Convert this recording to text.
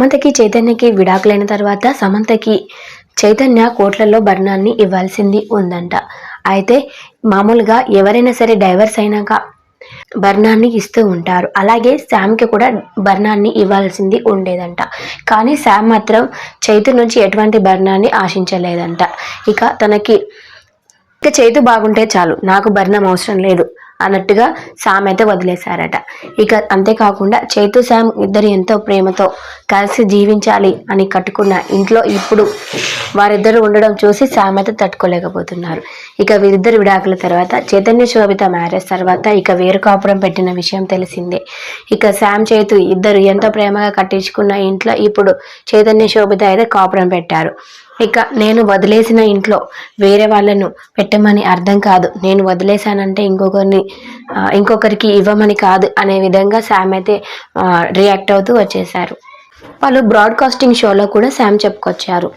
సమంతకి చైతన్యకి విడాకులైన తర్వాత సమంతకి చైతన్య కోట్లలో భరణాన్ని ఇవ్వాల్సింది ఉందంట. అయితే మామూలుగా ఎవరైనా సరే డైవర్స్ అయినాక భరణాన్ని ఇస్తూ ఉంటారు. అలాగే శామ్కి కూడా భరణాన్ని ఇవ్వాల్సింది ఉండేదంట. కానీ శామ్ మాత్రం చైతు నుంచి ఎటువంటి భరణాన్ని ఆశించలేదంట. ఇక చైతు బాగుంటే చాలు, నాకు భరణం అవసరం లేదు అన్నట్టుగా శామ్ అయితే వదిలేశారట. ఇక అంతేకాకుండా చైతు శామ్ ఇద్దరు ఎంతో ప్రేమతో కలిసి జీవించాలి అని కట్టుకున్న ఇంట్లో ఇప్పుడు వారిద్దరు ఉండడం చూసి శామ్ అయితే తట్టుకోలేకపోతున్నారు. ఇక వీరిద్దరు విడాకుల తర్వాత చైతన్య శోభిత మ్యారేజ్ తర్వాత ఇక వేరు కాపురం పెట్టిన విషయం తెలిసిందే. ఇక శామ్ చైతు ఇద్దరు ఎంతో ప్రేమగా కట్టించుకున్న ఇంట్లో ఇప్పుడు చైతన్య శోభిత అయితే కాపురం పెట్టారు. ఇక నేను వదిలేసిన ఇంట్లో వేరే వాళ్ళను పెట్టమని అర్థం కాదు, నేను వదిలేశానంటే ఇంకొకరికి ఇవ్వమని కాదు అనే విధంగా శామ్ అయితే రియాక్ట్ అవుతూ వచ్చేశారు. వాళ్ళు బ్రాడ్కాస్టింగ్ షోలో కూడా శామ్ చెప్పుకొచ్చారు.